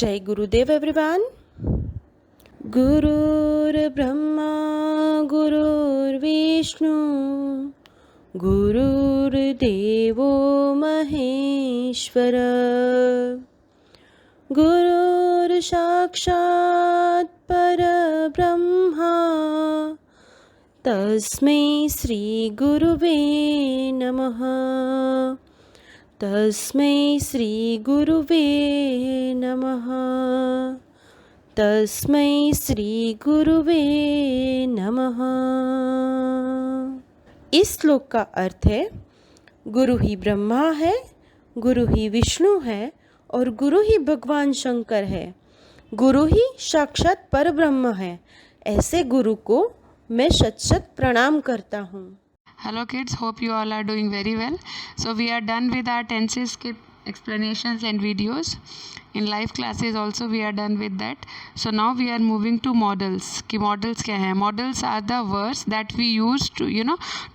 जय गुरुदेव एवरीवन। गुरुर्ब्रह्मा गुरुर्विष्णु गुरुर्देवो महेश्वर गुरुर्साक्षात् परब्रह्मा तस्मै श्री गुरुवे नमः। तस्मै श्री गुरुवे नमः। तस्मै श्री गुरुवे नमः। इस श्लोक का अर्थ है, गुरु ही ब्रह्मा है, गुरु ही विष्णु है और गुरु ही भगवान शंकर है। गुरु ही साक्षात परब्रह्म है। ऐसे गुरु को मैं शत शत प्रणाम करता हूँ। Hello kids, hope you all are doing very well. So we are done with our tenses explanations and videos. In live classes also we are done with that. So now we are moving to models. कि models क्या है? Models are the words that we use to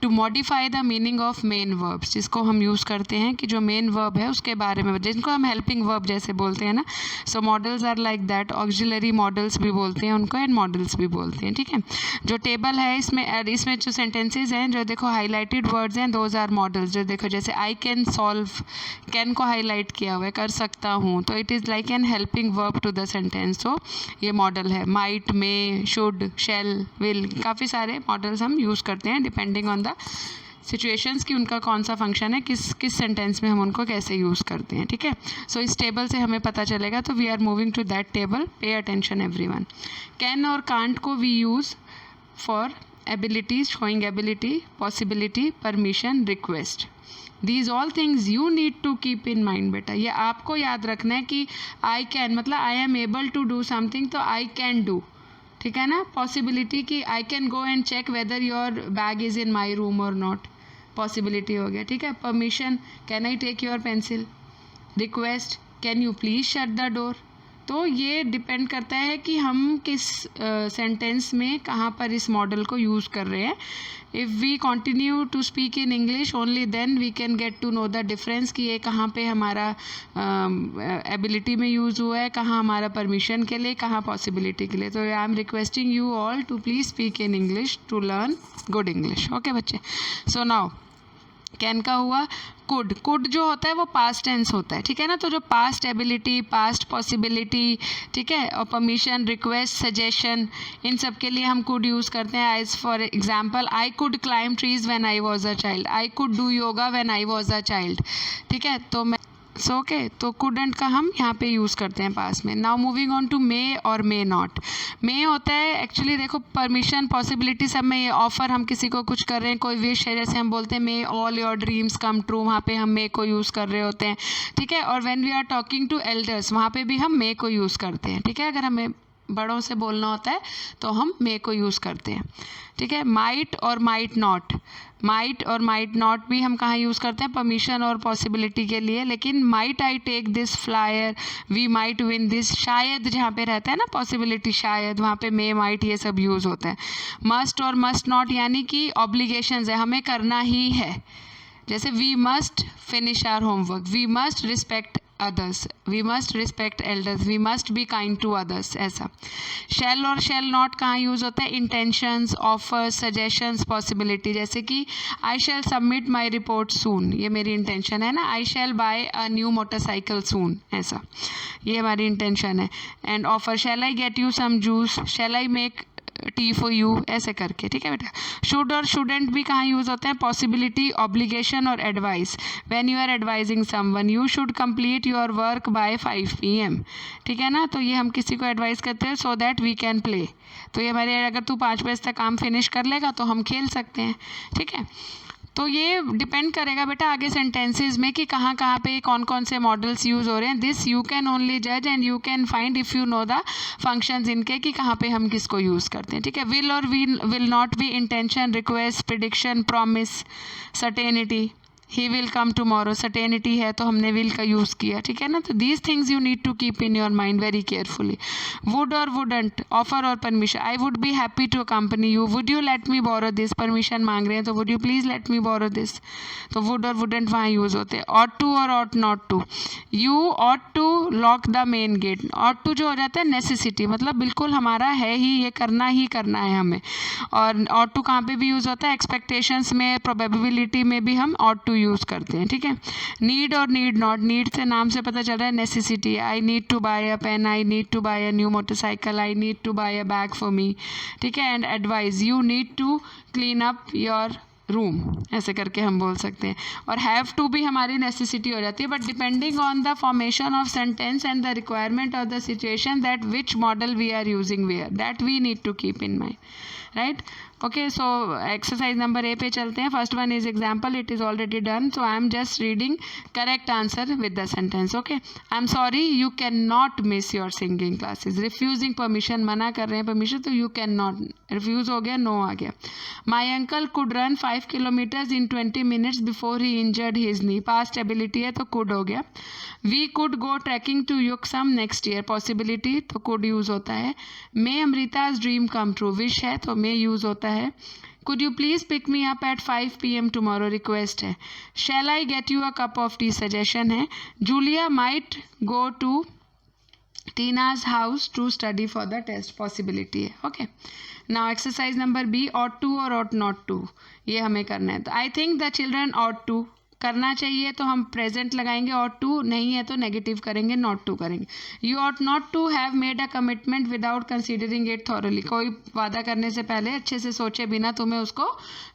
to modify the meaning of main verbs. जिसको हम use करते हैं कि जो main verb है उसके बारे में, जिनको हम helping verb जैसे बोलते हैं ना. So models are like that. Auxiliary models भी बोलते हैं उनको and models भी बोलते हैं, ठीक है. जो table है इसमें जो sentences हैं, जो देखो highlighted words हैं, those are models. जो देखो जैसे I can solve, can को highlight किया हुआ है, कर सकता हूँ, तो it is like an helping verb to the sentence. So ये मॉडल है. might, may, should, shall, will, काफ़ी सारे मॉडल्स हम यूज़ करते हैं डिपेंडिंग ऑन द सिचुएशंस कि उनका कौन सा फंक्शन है, किस सेंटेंस में हम उनको कैसे यूज़ करते हैं, ठीक है. सो इस टेबल से हमें पता चलेगा. तो we are moving to that table. Pay attention everyone. Can और कांट को we use for ability, showing ability, possibility, permission, request. These all things you need to keep in mind बेटा. ये आपको याद रखना है कि I can मतलब I am able to do something, तो I can do, ठीक है ना. पॉसिबिलिटी कि I can go and check whether your bag is in my room or not, possibility हो गया, ठीक है. Permission, can I take your pencil. Request, can you please shut the door. तो ये डिपेंड करता है कि हम किस सेंटेंस में कहाँ पर इस मॉडल को यूज़ कर रहे हैं. If we continue to speak in English only then we can get to know the difference कि ये कहाँ पे हमारा एबिलिटी में यूज़ हुआ है, कहाँ हमारा परमिशन के लिए, कहाँ पॉसिबिलिटी के लिए. तो I am requesting you all to please speak in English to learn good English. Okay बच्चे. सो नाउ कैन का हुआ. कुड जो होता है वो पास्ट टेंस होता है, ठीक है ना. तो जो पास्ट एबिलिटी, पास्ट पॉसिबिलिटी, ठीक है, और परमिशन, रिक्वेस्ट, सजेशन, इन सब के लिए हम कुड यूज़ करते हैं. As for example, I could climb trees when I was a child. I could do yoga when I was a child, ठीक है. तो मैं ओके तो कुडंट का हम यहाँ पे यूज़ करते हैं पास में. नाउ मूविंग ऑन टू मे और मे नॉट. मे होता है एक्चुअली देखो परमिशन, पॉसिबिलिटी सब में. ये ऑफ़र, हम किसी को कुछ कर रहे हैं, कोई विश है, जैसे हम बोलते हैं may all your dreams come true, वहाँ पे हम मे को यूज़ कर रहे होते हैं, ठीक है. और when we are talking to elders, वहाँ पे भी हम मे को यूज़ करते हैं, ठीक है. अगर हमें बड़ों से बोलना होता है तो हम मे को यूज़ करते हैं, ठीक है. माइट और माइट नॉट. माइट और माइट नॉट भी हम कहाँ यूज़ करते हैं, परमिशन और पॉसिबिलिटी के लिए. लेकिन might I take this flyer, we might win this, शायद जहाँ पे रहता है ना पॉसिबिलिटी शायद, वहाँ पे मे, माइट, ये सब यूज़ होता है. मस्ट और मस्ट नॉट यानी कि ऑब्लिगेशंस है, हमें करना ही है. जैसे we must finish our homework, we must respect others, we must respect elders, we must be kind to others. ऐसा. shall और shall not कहाँ यूज़ होता है, intentions, offers, suggestions, possibility. जैसे कि I shall submit my report soon, ये मेरी intention है ना. I shall buy a new motorcycle soon, ऐसा, ये हमारी intention है. and offer, shall I get you some juice, shall I make T for you, ऐसे करके, ठीक है बेटा. शुड और शुडेंट भी कहाँ यूज़ होते हैं, पॉसिबिलिटी, ऑब्लिगेशन और advice. When you are advising someone, you should complete your work by 5 PM, ठीक है ना. तो ये हम किसी को एडवाइस करते हैं so that we can play. तो ये हमारे, अगर तू 5 बजे तक काम फिनिश कर लेगा तो हम खेल सकते हैं, ठीक है. तो ये डिपेंड करेगा बेटा आगे सेंटेंसेस में कि कहाँ कहाँ पे कौन कौन से मॉडल्स यूज़ हो रहे हैं. दिस यू कैन ओनली जज and you can find if you know the functions इनके, कि कहाँ पे हम किसको यूज़ करते हैं, ठीक है. विल और विल नॉट भी intention, request, prediction, promise, certainty, he will come tomorrow, certainty है तो हमने विल का यूज़ किया, ठीक है ना। तो these things you need to keep in your mind very carefully. Would और वुडंट, ऑफर और permission. I would be happy to accompany you. Would you let me borrow this, permission मांग रहे हैं तो would you please let me borrow this. तो would और wouldn't वहाँ use होते हैं. ऑट टू और ought not to. You ought to lock the main gate. Ought to जो हो जाता है नेसेसिटी, मतलब बिल्कुल हमारा है ही, ये करना ही करना है हमें. और ऑट टू कहाँ पे भी यूज़ होता है, एक्सपेक्टेशंस में, प्रोबेबिलिटी में भी हम ऑट टू यूज़ करते हैं, ठीक है. नीड और नीड नॉट. नीड से नाम से पता चल रहा है necessity. I need to buy a pen, I need to buy a new motorcycle, I need to buy a bag for me, ठीक है. And advice, you need to clean up your room, ऐसे करके हम बोल सकते हैं. और have to भी हमारी नेसेसिटी हो जाती है, but depending on the formation of sentence and the requirement of the situation that which model we are using where, that we need to keep in mind, right. Okay, so exercise number A पे चलते हैं. First one is example, it is already done, so I am just reading correct answer with the sentence. Okay, I am sorry you can not miss your singing classes. Refusing permission, मना कर रहे हैं permission, तो you can not, refuse हो गया, नो आ गया. My uncle could run 5 kilometres in 20 minutes before he injured his knee. Past ability है तो कुड हो गया. We could go trekking to Yuksom next year, possibility तो कुड यूज़ होता है. May Amrita's dream come true, wish है तो मे यूज़ होता है. Could you please pick me up at 5 PM tomorrow, request है. Shall I get you a cup of T, suggestion है. Julia might go to Tina's house to study for the test, possibility है. Okay, now exercise number B, ought to और ought not to, ये हमें करना है. तो I think the children ought to, करना चाहिए तो हम प्रेजेंट लगाएंगे, ऑट टू नहीं है तो नेगेटिव करेंगे, नॉट टू करेंगे. You ought not to have made a commitment without considering it thoroughly. कोई वादा करने से पहले अच्छे से सोचे बिना तुम्हें उसको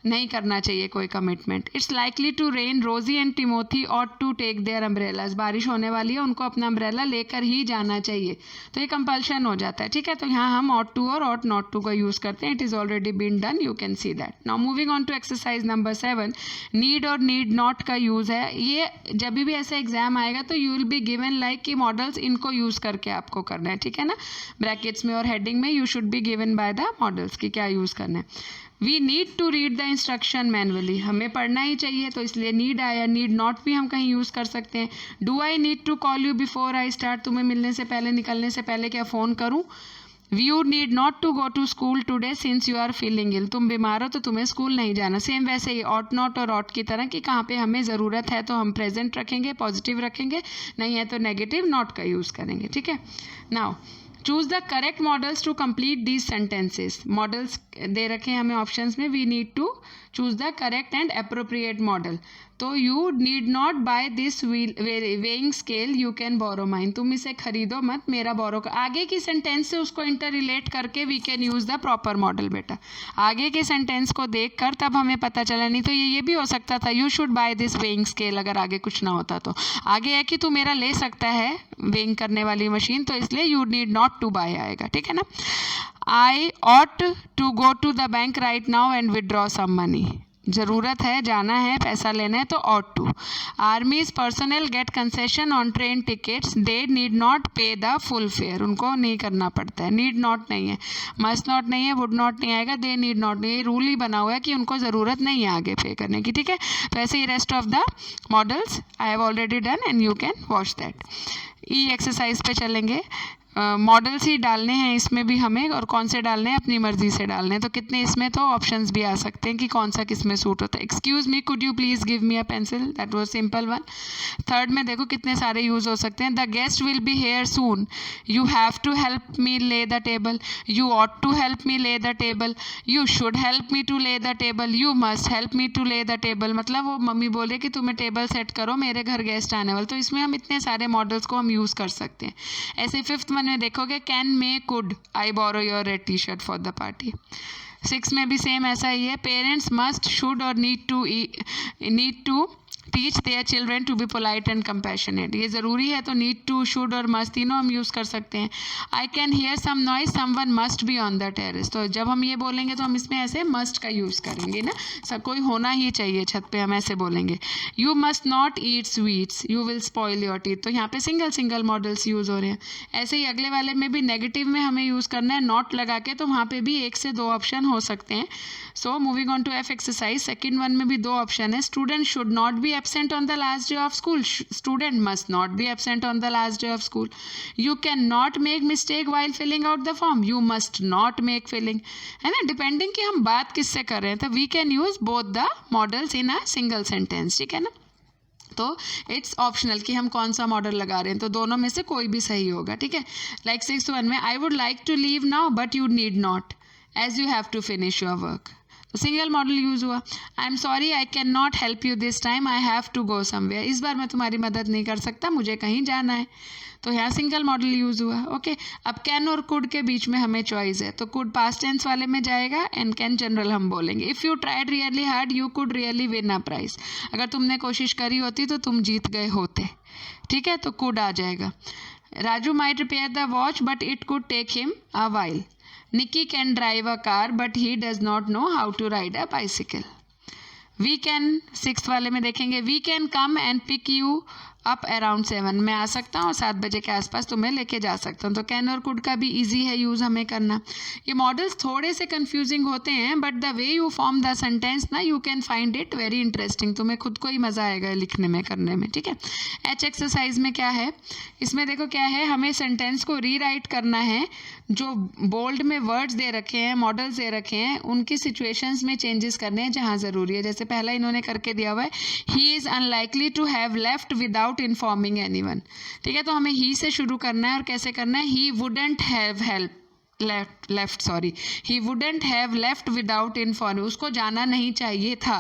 नहीं करना चाहिए कोई commitment. It's likely to rain, Rosie and Timothy ought to take their umbrellas. बारिश होने वाली है, उनको अपना अम्ब्रेला लेकर ही जाना चाहिए, तो ये कंपल्शन हो जाता है, ठीक है. तो यहाँ हम ऑट टू और ऑट नॉट टू का यूज़ करते हैं. It is already been done, you can see that. Now moving on to exercise number 7, need और नीड नॉट का यूज़ है. ये जब भी ऐसा एग्जाम आएगा तो you will be given like कि मॉडल्स इनको यूज़ करके आपको करना है, ठीक है ना. ब्रैकेट्स में और हेडिंग में you should be given by the models कि क्या यूज़ करना है. We need to read the instruction manually, हमें पढ़ना ही चाहिए तो इसलिए नीड आया. नीड नॉट भी हम कहीं यूज़ कर सकते हैं. Do I need to call you before I start, तुम्हें मिलने से पहले, निकलने से पहले क्या फ़ोन करूँ. You need not to go to school today since you are feeling ill, तुम बीमार हो तो तुम्हें स्कूल नहीं जाना. सेम वैसे ही ऑट नॉट और ऑट की तरह कि कहाँ पे हमें ज़रूरत है तो हम प्रेजेंट रखेंगे, पॉजिटिव रखेंगे, नहीं है तो नेगेटिव नॉट का यूज़ करेंगे, ठीक है. Now choose the correct modals to complete these sentences. Modals दे रखे हैं हमें ऑप्शंस में. We need to choose the correct and appropriate modal. तो you need not buy this weighing scale, you can borrow mine. तुम इसे खरीदो मत, मेरा बोरो का. आगे की सेंटेंस से उसको इंटर रिलेट करके we can use the proper model. बेटा आगे के सेंटेंस को देख कर तब हमें पता चला, नहीं तो ये भी हो सकता था you should buy this weighing scale, अगर आगे कुछ ना होता तो. आगे है कि तू मेरा ले सकता है वेइंग करने वाली मशीन, तो इसलिए you need not to buy आएगा, ठीक है ना. I ought to go to the bank right now and withdraw some money. ज़रूरत है, जाना है, पैसा लेना है तो ought to. Armies personnel get concession on train tickets, they need not pay the full fare, उनको नहीं करना पड़ता है. नीड नॉट नहीं है, मस्ट नॉट नहीं है, वुड नॉट नहीं आएगा, दे नीड नॉट नहीं है. रूल ही बना हुआ है कि उनको ज़रूरत नहीं है आगे पे करने की, ठीक है. तो ऐसे ही rest of the models I have already done and you can watch that. ई एक्सरसाइज पे चलेंगे. मॉडल्स ही डालने हैं इसमें भी हमें, और कौन से डालने हैं अपनी मर्जी से डालने हैं. तो कितने इसमें तो ऑप्शंस भी आ सकते हैं कि कौन सा किस में सूट होता है. Excuse me, could you please give me a pencil, that was simple one. Third में देखो कितने सारे यूज़ हो सकते हैं. The guest will be here soon, you have to help me lay the table, you ought to help me lay the table, you should help me to lay the table, you must help me to lay the table. मतलब वो mummy बोले कि तुम्हें table set करो, मेरे घर guest आने वाले. तो इसमें हम इतने सारे मॉडल्स को हम यूज़ कर सकते हैं. ऐसे फिफ्थ वन में देखोगे can, may, could, I borrow your red T shirt for the party. 6 में भी सेम ऐसा ही है. पेरेंट्स मस्ट, शुड और need to teach their children to be polite and compassionate. ये ज़रूरी है तो नीड टू, शुड और मस्ट तीनों हम यूज़ कर सकते हैं. I can hear some noise, someone must be on the terrace. तो जब हम ये बोलेंगे तो हम इसमें ऐसे मस्ट का यूज़ करेंगे ना, सब कोई होना ही चाहिए छत पे, हम ऐसे बोलेंगे. You must not eat sweets, you will spoil your teeth. तो यहाँ पे सिंगल मॉडल्स यूज़ हो रहे हैं. ऐसे ही अगले वाले में भी नेगेटिव में हमें यूज़ करना है नॉट लगा के, तो वहाँ पे भी 1 से 2 ऑप्शन हो सकते हैं. So moving on to F exercise. Second one में भी 2 ऑप्शन है. Student should not be absent on the last day of school. Student must not be absent on the last day of school. You cannot make mistake while filling out the form. You must not make filling. है ना, depending कि हम बात किससे कर रहे हैं, तो we can use both the models in a single sentence. ठीक है ना. तो इट्स ऑप्शनल कि हम कौन सा मॉडल लगा रहे हैं, तो दोनों में से कोई भी सही होगा. ठीक है. लाइक 6-1 में I would like to leave now but you need not as you have to finish your work. तो सिंगल मॉडल यूज़ हुआ. I am sorry I can not help you this time, I have to go somewhere. इस बार मैं तुम्हारी मदद नहीं कर सकता, मुझे कहीं जाना है. तो यहाँ सिंगल मॉडल यूज़ हुआ. ओके. अब कैन और कुड के बीच में हमें चॉइस है, तो कुड पास्ट टेंस वाले में जाएगा एंड कैन जनरल हम बोलेंगे. If you tried really hard you could really win a prize. अगर तुमने कोशिश करी होती तो तुम जीत गए होते. ठीक है. तो कुड आ जाएगा. Raju might repair the watch but it could take him a while. Nicky can drive a car but he does not know how to ride a bicycle. We can 6th वाले में देखेंगे we can come and pick you up around 7. मैं आ सकता हूँ 7 बजे के आसपास तुम्हें लेके जा सकता हूँ. तो कैन और कुड का भी ईजी है यूज़ हमें करना. ये मॉडल्स थोड़े से कंफ्यूजिंग होते हैं but the way you form the sentence ना you can find it very interesting. तुम्हें खुद को ही मज़ा आएगा लिखने में करने में. ठीक है. एच एक्सरसाइज में क्या है, इसमें देखो क्या है, हमें सेंटेंस को रीराइट करना है. जो बोल्ड में वर्ड्स दे रखे हैं, मॉडल्स दे रखे हैं, उनकी सिचुएशंस में चेंजेस करने हैं जहाँ ज़रूरी है. जैसे पहला इन्होंने करके दिया हुआ है ही is unlikely to have left without informing anyone. ठीक है. तो हमें ही से शुरू करना है और कैसे करना है, he wouldn't have help he wouldn't have left without informing. उसको जाना नहीं चाहिए था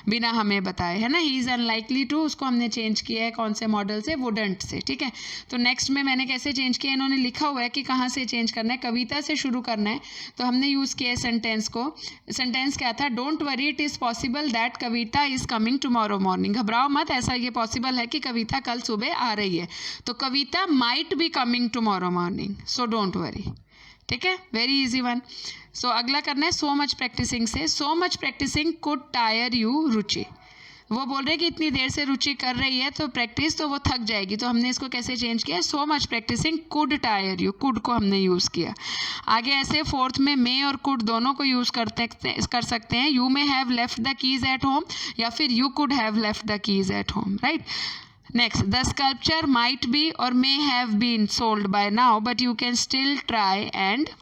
बिना हमें बताए, है ना. ही इज़ अनलाइकली टू, उसको हमने चेंज किया है कौन से मॉडल से, वुडेंट से. ठीक है. तो नेक्स्ट में मैंने कैसे चेंज किया, इन्होंने लिखा हुआ है कि कहाँ से चेंज करना है, कविता से शुरू करना है. तो हमने यूज़ किया है सेंटेंस को. सेंटेंस क्या था, don't worry it is possible that Kavita is coming tomorrow morning. घबराओ मत, ऐसा ये पॉसिबल है कि कविता कल सुबह आ रही है. तो Kavita might be coming tomorrow morning, so don't worry. ठीक है. Very easy one. सो अगला करना है सो मच प्रैक्टिसिंग से. So much practising could tire you Ruchi. वो बोल रहे हैं कि इतनी देर से रुचि कर रही है तो प्रैक्टिस तो वो थक जाएगी. तो हमने इसको कैसे चेंज किया, so much practising could tire you. Could को हमने यूज़ किया. आगे ऐसे 4th में मे और कुड दोनों को यूज़ कर सकते हैं. You may have left the keys at home या फिर you could have left the keys at home. Right. Next, the sculpture might be or may have been sold by now, but you can still try and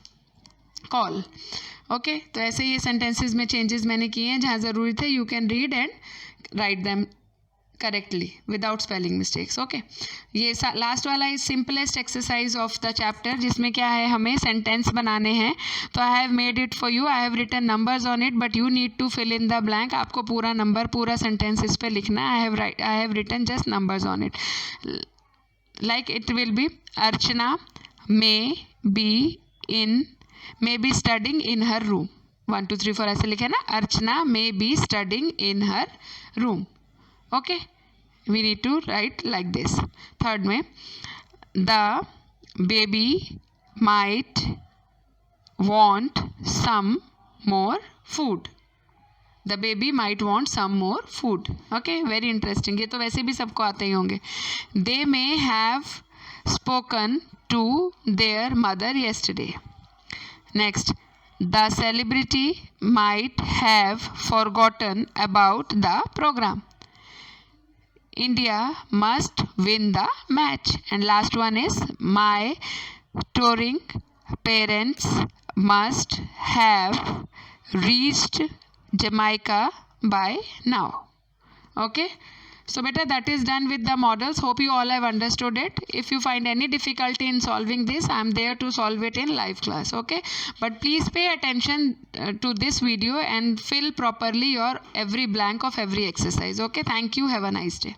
call. Okay, तो ऐसे ये sentences में changes मैंने किए हैं जहाँ ज़रूरी थे. You can read and write them correctly without spelling mistakes. Okay, ये लास्ट वाला is simplest exercise of the chapter, जिसमें क्या है, हमें सेंटेंस बनाने हैं. तो I have made it for you. I have written numbers on it but you need to fill in the blank. आपको पूरा नंबर, पूरा सेंटेंस इस पे लिखना है. I have written just numbers on it. Like it will be Archana may be studying in her room. 1 2 3 4 ऐसे लिखे ना. Archana may be studying in her room. Okay, we need to write like this. Third में, the baby might want some more food. The baby might want some more food. Okay, very interesting. ये तो वैसे भी सबको आते ही होंगे. They may have spoken to their mother yesterday. Next, the celebrity might have forgotten about the program. India must win the match. And last one is my touring parents must have reached Jamaica by now. Okay, so beta, that is done with the models. Hope you all have understood it. If you find any difficulty in solving this, I am there to solve it in live class. Okay, but please pay attention to this video and fill properly your every blank of every exercise. Okay, thank you. Have a nice day.